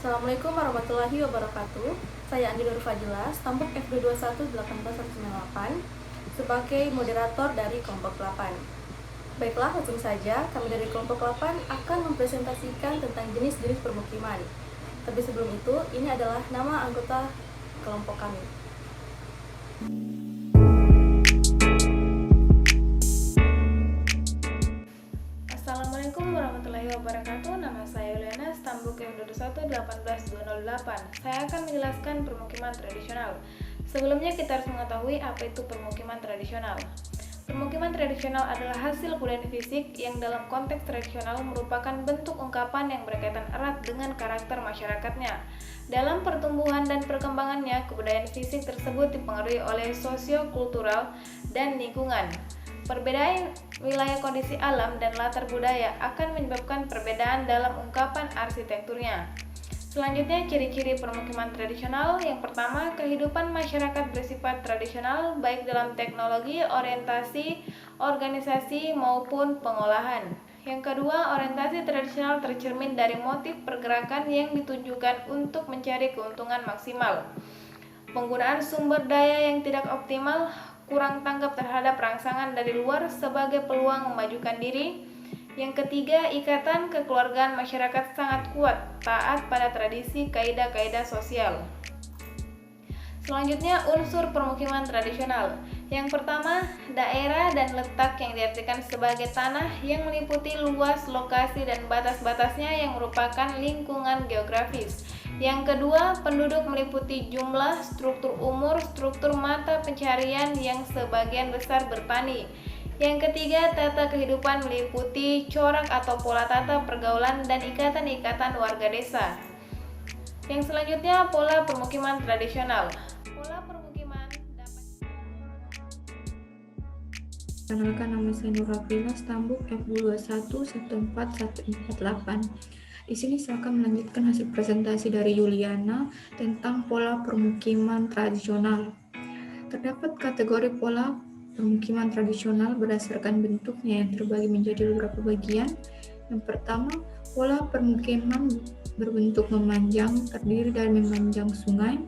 Assalamualaikum warahmatullahi wabarakatuh. Saya Andi Nur Fadila, stambuk F221-18498 sebagai moderator dari kelompok 8. Baiklah, langsung saja kami dari kelompok 8 akan mempresentasikan tentang jenis-jenis permukiman. Tapi sebelum itu, ini adalah nama anggota kelompok kami. Assalamualaikum warahmatullahi wabarakatuh. Nama saya Yuliana, stambuk F221-18208. Saya akan menjelaskan permukiman tradisional. Sebelumnya kita harus mengetahui apa itu permukiman tradisional. Permukiman tradisional adalah hasil kebudayaan fisik yang dalam konteks tradisional merupakan bentuk ungkapan yang berkaitan erat dengan karakter masyarakatnya. Dalam pertumbuhan dan perkembangannya, kebudayaan fisik tersebut dipengaruhi oleh sosio-kultural dan lingkungan. Perbedaan wilayah kondisi alam dan latar budaya akan menyebabkan perbedaan dalam ungkapan arsitekturnya. Selanjutnya, ciri-ciri permukiman tradisional. Yang pertama, kehidupan masyarakat bersifat tradisional baik dalam teknologi, orientasi, organisasi, maupun pengolahan. Yang kedua, orientasi tradisional tercermin dari motif pergerakan yang ditujukan untuk mencari keuntungan maksimal. Penggunaan sumber daya yang tidak optimal, kurang tanggap terhadap rangsangan dari luar sebagai peluang memajukan diri. Yang ketiga, ikatan kekeluargaan masyarakat sangat kuat, taat pada tradisi, kaidah-kaidah sosial. Selanjutnya, unsur permukiman tradisional. Yang pertama, daerah dan letak yang diartikan sebagai tanah yang meliputi luas, lokasi, dan batas-batasnya yang merupakan lingkungan geografis. Yang kedua, penduduk meliputi jumlah, struktur umur, struktur mata pencarian yang sebagian besar bertani. Yang ketiga, tata kehidupan meliputi corak atau pola tata pergaulan dan ikatan-ikatan warga desa. Yang selanjutnya, pola permukiman tradisional. Pola permukiman dapat... Perkenalkan, nama saya Nur Rafila, stambuk F221-14148. Di sini saya akan melanjutkan hasil presentasi dari Yuliana tentang pola permukiman tradisional. Terdapat kategori pola permukiman tradisional berdasarkan bentuknya yang terbagi menjadi beberapa bagian. Yang pertama, pola permukiman berbentuk memanjang, terdiri dari memanjang sungai,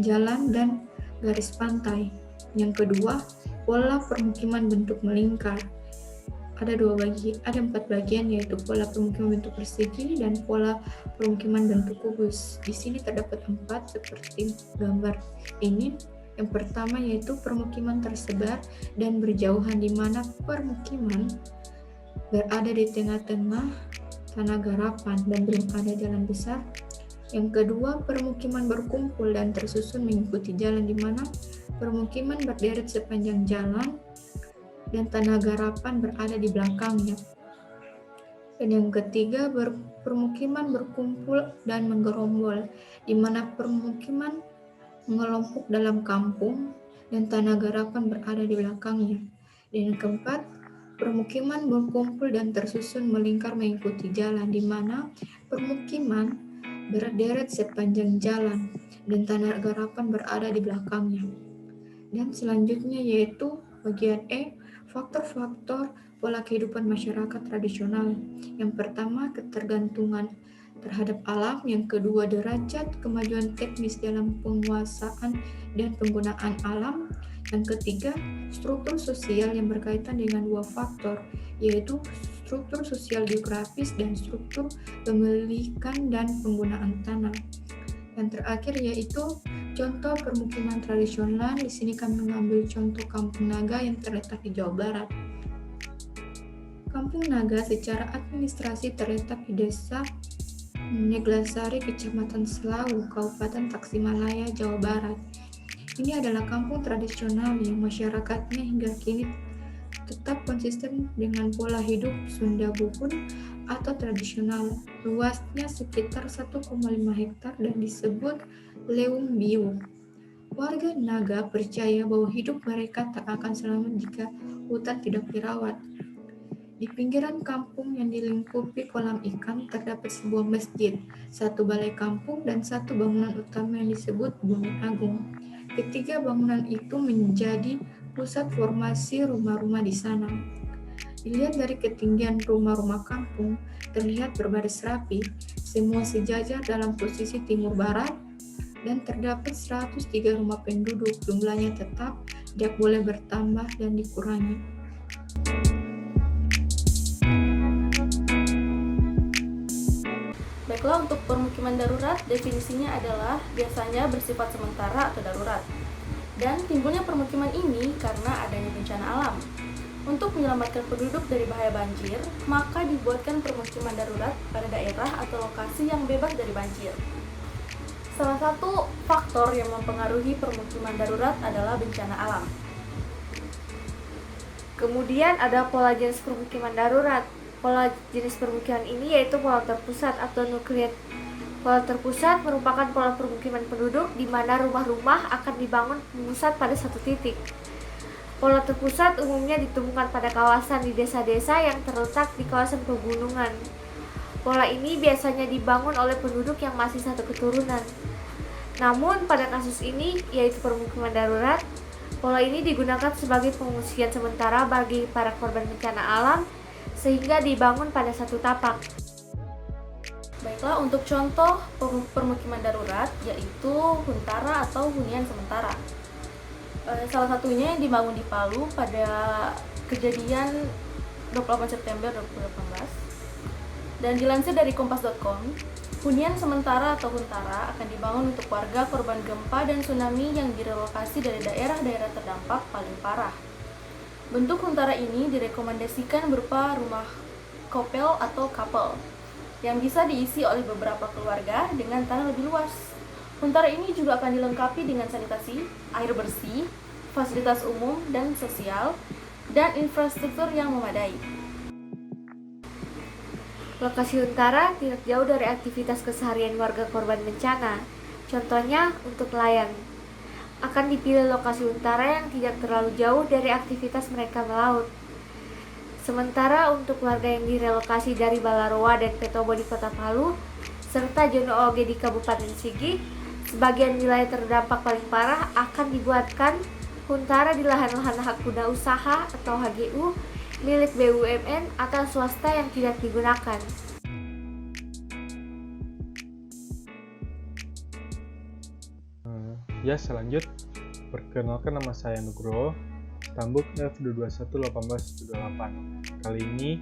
jalan, dan garis pantai. Yang kedua, pola permukiman bentuk melingkar. Ada 4 bagian, yaitu pola permukiman bentuk persegi dan pola permukiman bentuk kubus. Di sini terdapat 4 seperti gambar ini. Yang pertama yaitu permukiman tersebar dan berjauhan, di mana permukiman berada di tengah-tengah tanah garapan dan belum ada jalan besar. Yang kedua, permukiman berkumpul dan tersusun mengikuti jalan, di mana permukiman berderet sepanjang jalan dan tanah garapan berada di belakangnya. Dan yang ketiga, permukiman berkumpul dan menggerombol, di mana permukiman mengelompok dalam kampung dan tanah garapan berada di belakangnya. Dan yang keempat, permukiman berkumpul dan tersusun melingkar mengikuti jalan, di mana permukiman berderet sepanjang jalan dan tanah garapan berada di belakangnya. Dan selanjutnya yaitu bagian E, faktor-faktor pola kehidupan masyarakat tradisional. Yang pertama, ketergantungan terhadap alam. Yang kedua, derajat kemajuan teknis dalam penguasaan dan penggunaan alam. Yang ketiga, struktur sosial yang berkaitan dengan 2 faktor, yaitu struktur sosial geografis dan struktur pemilikan dan penggunaan tanah. Yang terakhir yaitu contoh permukiman tradisional. Di sini kami mengambil contoh Kampung Naga yang terletak di Jawa Barat. Kampung Naga secara administrasi terletak di Desa Neglasari, Kecamatan Selau, Kabupaten Tasikmalaya, Jawa Barat. Ini adalah kampung tradisional yang masyarakatnya hingga kini tetap konsisten dengan pola hidup Sunda Buhun atau tradisional. Luasnya sekitar 1,5 hektar dan disebut Leung Biu. Warga Naga percaya bahwa hidup mereka tak akan selamat jika hutan tidak dirawat. Di pinggiran kampung yang dilingkupi kolam ikan terdapat sebuah masjid, 1 balai kampung, dan 1 bangunan utama yang disebut Bumi Agung. Ketiga bangunan itu menjadi pusat formasi rumah-rumah di sana. Dilihat dari ketinggian rumah-rumah kampung, terlihat berbaris rapi, semua sejajar dalam posisi timur barat, dan terdapat 103 rumah penduduk. Jumlahnya tetap, tidak boleh bertambah dan dikurangi. Baiklah, untuk permukiman darurat, definisinya adalah biasanya bersifat sementara atau darurat. Dan timbulnya permukiman ini karena adanya bencana alam. Untuk menyelamatkan penduduk dari bahaya banjir, maka dibuatkan permukiman darurat pada daerah atau lokasi yang bebas dari banjir. Salah satu faktor yang mempengaruhi permukiman darurat adalah bencana alam. Kemudian ada pola jenis permukiman darurat. Pola jenis permukiman ini yaitu pola terpusat atau nukleat. Pola terpusat merupakan pola permukiman penduduk di mana rumah-rumah akan dibangun memusat pada satu titik. Pola terpusat umumnya ditemukan pada kawasan di desa-desa yang terletak di kawasan pegunungan. Pola ini biasanya dibangun oleh penduduk yang masih satu keturunan. Namun pada kasus ini, yaitu permukiman darurat, pola ini digunakan sebagai pengungsian sementara bagi para korban bencana alam sehingga dibangun pada satu tapak. Baiklah, untuk contoh permukiman darurat yaitu huntara atau hunian sementara. Salah satunya yang dibangun di Palu pada kejadian 28 September 2018. Dan dilansir dari kompas.com, hunian sementara atau huntara akan dibangun untuk warga korban gempa dan tsunami yang direlokasi dari daerah-daerah terdampak paling parah. Bentuk huntara ini direkomendasikan berupa rumah kopel atau couple yang bisa diisi oleh beberapa keluarga dengan tanah lebih luas. Huntara ini juga akan dilengkapi dengan sanitasi, air bersih, fasilitas umum dan sosial, dan infrastruktur yang memadai. Lokasi huntara tidak jauh dari aktivitas keseharian warga korban bencana. Contohnya untuk nelayan. Akan dipilih lokasi huntara yang tidak terlalu jauh dari aktivitas mereka melaut. Sementara untuk warga yang direlokasi dari Balaroa dan Petobo di Kota Palu, serta Jono Oge di Kabupaten Sigi, sebagian wilayah terdampak paling parah akan dibuatkan huntara di lahan-lahan hak guna usaha atau HGU milik BUMN atau swasta yang tidak digunakan. Ya, selanjut, perkenalkan nama saya Nugroho, Tambuk F2211878. Kali ini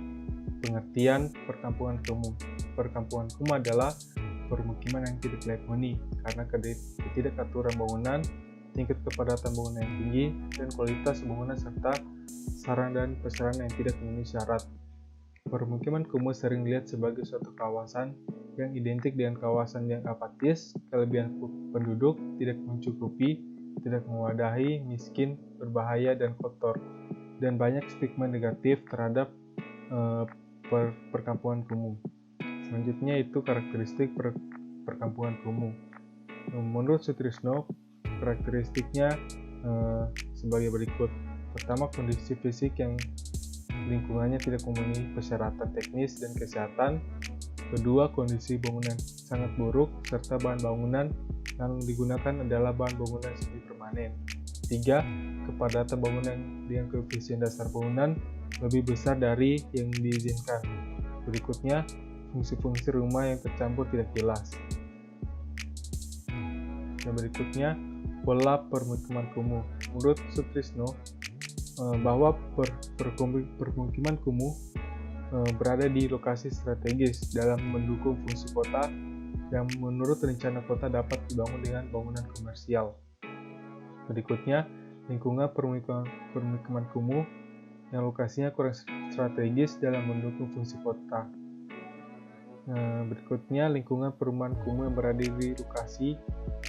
pengertian perkampungan kumuh. Perkampungan kumuh adalah permukiman yang tidak layak huni karena ketidakaturan bangunan, tingkat kepadatan bangunan yang tinggi, dan kualitas bangunan serta sarana dan prasarana yang tidak memenuhi syarat. Permukiman kumuh sering dilihat sebagai suatu kawasan yang identik dengan kawasan yang apatis, kelebihan penduduk tidak mencukupi, tidak mewadahi, miskin, berbahaya, dan kotor, dan banyak stigma negatif terhadap perkampungan kumuh. Selanjutnya itu karakteristik perkampungan kumuh. Menurut Sutrisno, karakteristiknya sebagai berikut. Pertama, kondisi fisik yang lingkungannya tidak memenuhi persyaratan teknis dan kesehatan. Kedua, kondisi bangunan sangat buruk serta bahan bangunan yang digunakan adalah bahan bangunan semi permanen. Tiga, kepadatan bangunan dengan koefisien dasar bangunan lebih besar dari yang diizinkan. Berikutnya, fungsi-fungsi rumah yang tercampur tidak jelas. Dan berikutnya, pola permukiman kumuh. Menurut Sutrisno, bahwa permukiman kumuh berada di lokasi strategis dalam mendukung fungsi kota yang menurut rencana kota dapat dibangun dengan bangunan komersial. Berikutnya, lingkungan permukiman kumuh yang lokasinya kurang strategis dalam mendukung fungsi kota. Berikutnya, lingkungan perumahan kumuh yang berada di lokasi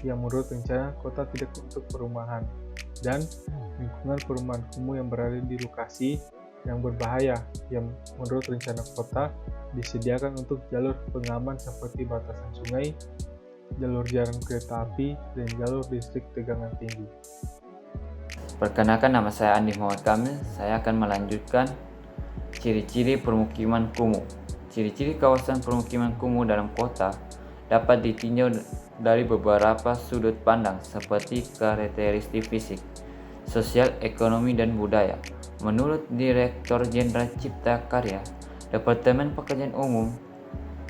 yang menurut rencana kota tidak untuk perumahan, dan lingkungan perumahan kumuh yang berada di lokasi yang berbahaya yang menurut rencana kota disediakan untuk jalur pengaman seperti batasan sungai, jalur jalan kereta api, dan jalur listrik tegangan tinggi. Perkenalkan, nama saya Andi Muhammad Kamil. Saya akan melanjutkan ciri-ciri permukiman kumuh. Ciri-ciri kawasan permukiman kumuh dalam kota dapat ditinjau dari beberapa sudut pandang seperti karakteristik fisik. sosial, ekonomi, dan budaya. Menurut Direktur Jenderal Cipta Karya, Departemen Pekerjaan Umum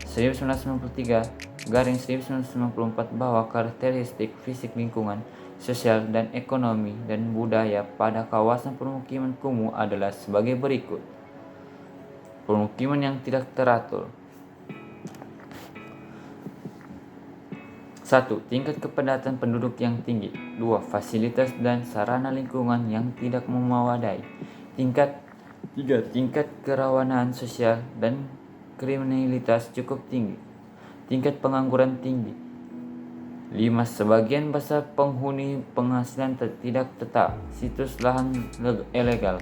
1993/1994 bahwa karakteristik fisik lingkungan, sosial, dan ekonomi dan budaya pada kawasan permukiman kumuh adalah sebagai berikut. Permukiman yang tidak teratur. 1. Tingkat kepadatan penduduk yang tinggi. 2. Fasilitas dan sarana lingkungan yang tidak memadai. 3. Tingkat kerawanan sosial dan kriminalitas cukup tinggi. Tingkat pengangguran tinggi. 5. Sebagian besar penghuni penghasilan tidak tetap. Situs lahan ilegal.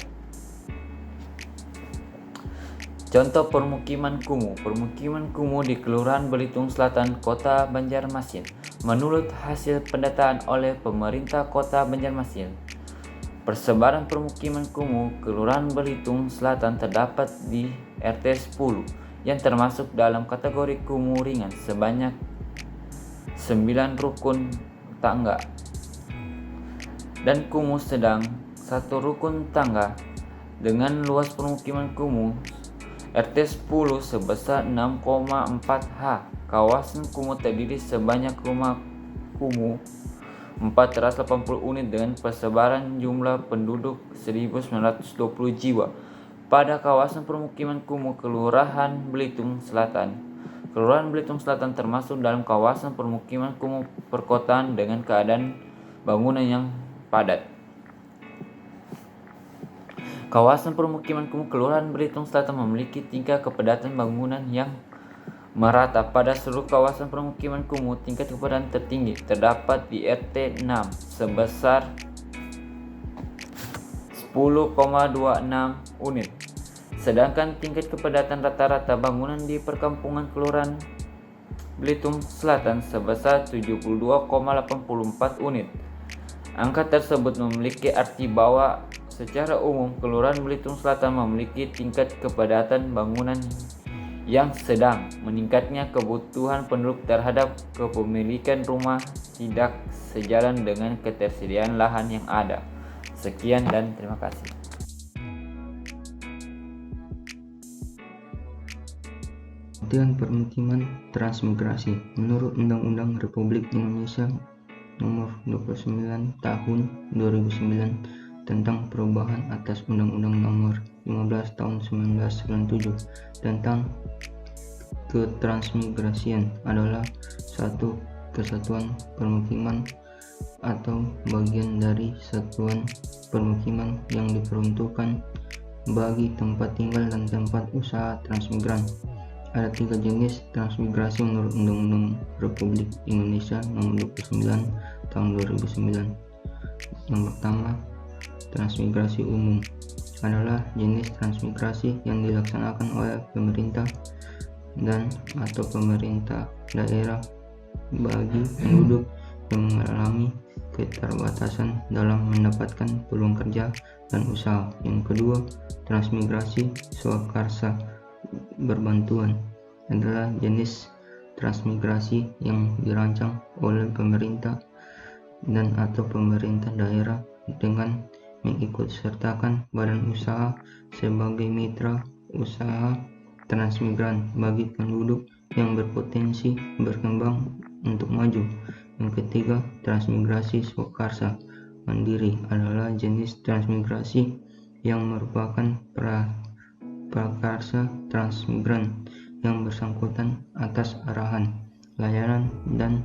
Contoh permukiman kumuh. Permukiman kumuh di Kelurahan Belitung Selatan, Kota Banjarmasin. Menurut hasil pendataan oleh pemerintah Kota Banjarmasin, persebaran permukiman kumuh Kelurahan Belitung Selatan terdapat di RT 10 yang termasuk dalam kategori kumuh ringan sebanyak 9 rukun tangga dan kumuh sedang 1 rukun tangga. Dengan luas permukiman kumuh RT 10 sebesar 6,4 ha. Kawasan kumuh terdiri sebanyak rumah kumuh 480 unit dengan persebaran jumlah penduduk 1920 jiwa. Pada kawasan permukiman kumuh Kelurahan Belitung Selatan, Kelurahan Belitung Selatan termasuk dalam kawasan permukiman kumuh perkotaan dengan keadaan bangunan yang padat. Kawasan permukiman kumuh Kelurahan Belitung Selatan memiliki tingkat kepadatan bangunan yang merata. Pada seluruh kawasan permukiman kumuh, tingkat kepadatan tertinggi terdapat di RT 6 sebesar 10,26 unit. Sedangkan tingkat kepadatan rata-rata bangunan di perkampungan Kelurahan Belitung Selatan sebesar 72,84 unit. Angka tersebut memiliki arti bahwa secara umum Kelurahan Belitung Selatan memiliki tingkat kepadatan bangunan yang sedang. Meningkatnya kebutuhan penduduk terhadap kepemilikan rumah tidak sejalan dengan ketersediaan lahan yang ada. Sekian dan terima kasih. Pengertian permukiman transmigrasi. Menurut Undang-Undang Republik Indonesia Nomor 29 Tahun 2009 tentang perubahan atas Undang-Undang Nomor 15 Tahun 1997 tentang ketransmigrasian adalah suatu kesatuan permukiman atau bagian dari satuan permukiman yang diperuntukkan bagi tempat tinggal dan tempat usaha transmigran. Ada 3 jenis transmigrasi menurut Undang-Undang Republik Indonesia Nomor 29 Tahun 2009. Yang pertama, transmigrasi umum adalah jenis transmigrasi yang dilaksanakan oleh pemerintah dan atau pemerintah daerah bagi penduduk yang mengalami keterbatasan dalam mendapatkan peluang kerja dan usaha. Yang kedua, transmigrasi swakarsa berbantuan adalah jenis transmigrasi yang dirancang oleh pemerintah dan atau pemerintah daerah dengan mengikutsertakan badan usaha sebagai mitra usaha transmigran bagi penduduk yang berpotensi berkembang untuk maju. Yang ketiga, transmigrasi swakarsa mandiri adalah jenis transmigrasi yang merupakan prakarsa transmigran yang bersangkutan atas arahan, layanan, dan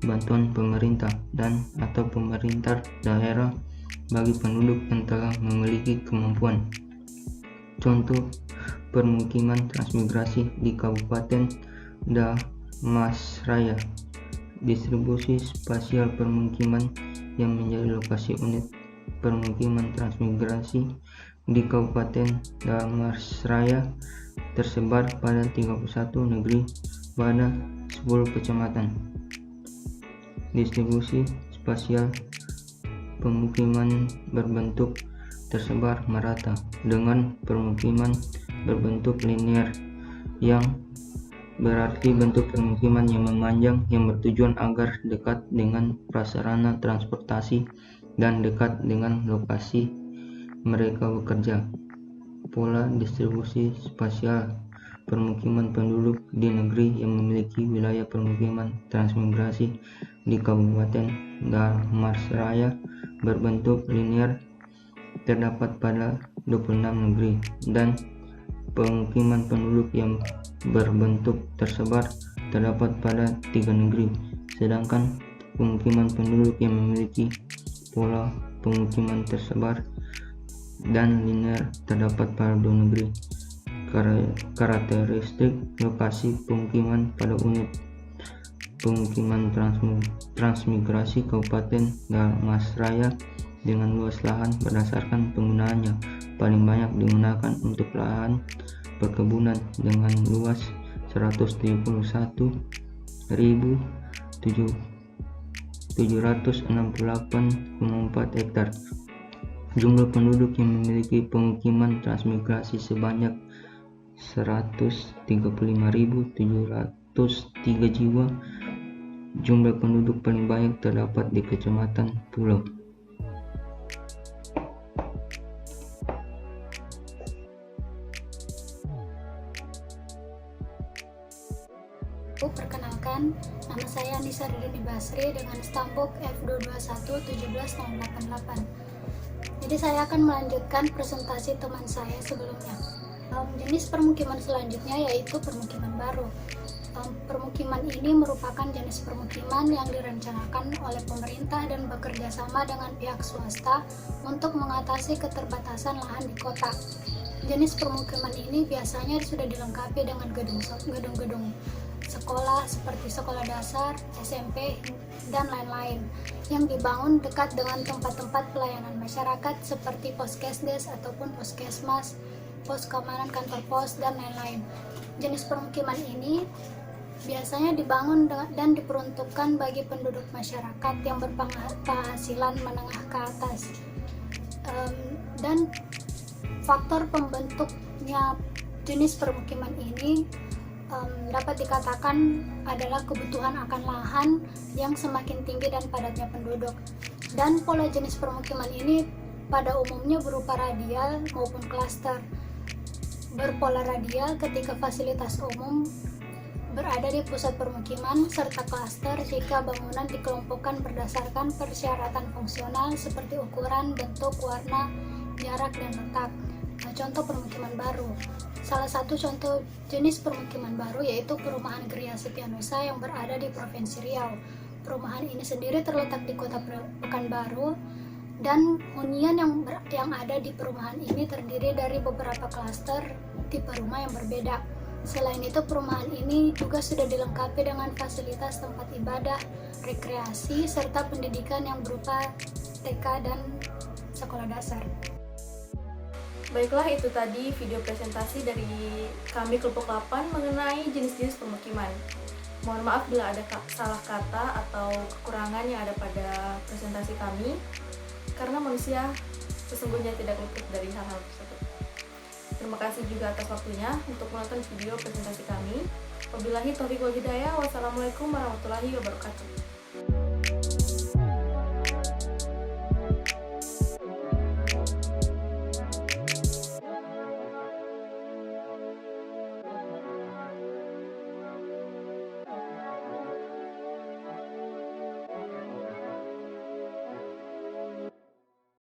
bantuan pemerintah dan atau pemerintah daerah bagi penduduk yang telah memiliki kemampuan. Contoh permukiman transmigrasi di Kabupaten Dharmasraya. Distribusi spasial permukiman yang menjadi lokasi unit permukiman transmigrasi di Kabupaten Dharmasraya tersebar pada 31 negeri pada 10 kecamatan. Distribusi spasial pemukiman berbentuk tersebar merata dengan permukiman berbentuk linear, yang berarti bentuk permukiman yang memanjang yang bertujuan agar dekat dengan prasarana transportasi dan dekat dengan lokasi mereka bekerja. Pola distribusi spasial permukiman penduduk di negeri yang memiliki wilayah permukiman transmigrasi di Kabupaten Dharmasraya berbentuk linear terdapat pada 26 negeri, dan pemukiman penduduk yang berbentuk tersebar terdapat pada 3 negeri, sedangkan pemukiman penduduk yang memiliki pola pemukiman tersebar dan linear terdapat pada 2 negeri. Karakteristik lokasi pemukiman pada unit pemukiman transmigrasi Kabupaten Dharmasraya dengan luas lahan berdasarkan penggunaannya paling banyak digunakan untuk lahan perkebunan dengan luas 171.768,4 hektar. Jumlah penduduk yang memiliki pemukiman transmigrasi sebanyak 135.703 jiwa. Jumlah penduduk paling banyak terdapat di Kecamatan Pulau. Perkenalkan, nama saya Anissa Ridini Basri dengan stambuk F221-17088. Jadi saya akan melanjutkan presentasi teman saya sebelumnya. Jenis permukiman selanjutnya yaitu permukiman baru. Permukiman ini merupakan jenis permukiman yang direncanakan oleh pemerintah dan bekerja sama dengan pihak swasta untuk mengatasi keterbatasan lahan di kota. Jenis permukiman ini biasanya sudah dilengkapi dengan gedung-gedung sekolah seperti sekolah dasar, SMP, dan lain-lain yang dibangun dekat dengan tempat-tempat pelayanan masyarakat seperti poskesdes ataupun poskesmas, pos keamanan kantor pos, dan lain-lain. Jenis permukiman ini biasanya dibangun dan diperuntukkan bagi penduduk masyarakat yang berpenghasilan menengah ke atas. Dan faktor pembentuknya jenis permukiman ini dapat dikatakan adalah kebutuhan akan lahan yang semakin tinggi dan padatnya penduduk. Dan pola jenis permukiman ini pada umumnya berupa radial maupun klaster. Berpola radial ketika fasilitas umum berada di pusat permukiman, serta klaster jika bangunan dikelompokkan berdasarkan persyaratan fungsional seperti ukuran, bentuk, warna, jarak, dan letak. Contoh permukiman baru. Salah satu contoh jenis permukiman baru yaitu perumahan Gria Setianusa yang berada di Provinsi Riau. Perumahan ini sendiri terletak di Kota Pekanbaru, dan hunian yang ada di perumahan ini terdiri dari beberapa klaster tipe rumah yang berbeda. Selain itu, perumahan ini juga sudah dilengkapi dengan fasilitas tempat ibadah, rekreasi, serta pendidikan yang berupa TK dan sekolah dasar. Baiklah, itu tadi video presentasi dari kami Kelompok 8 mengenai jenis-jenis permukiman. Mohon maaf bila ada salah kata atau kekurangan yang ada pada presentasi kami, karena manusia sesungguhnya tidak luput dari hal-hal tersebut. Terima kasih juga atas waktunya untuk menonton video presentasi kami. Wabillahi taufiq wal hidayah. Wassalamualaikum warahmatullahi wabarakatuh.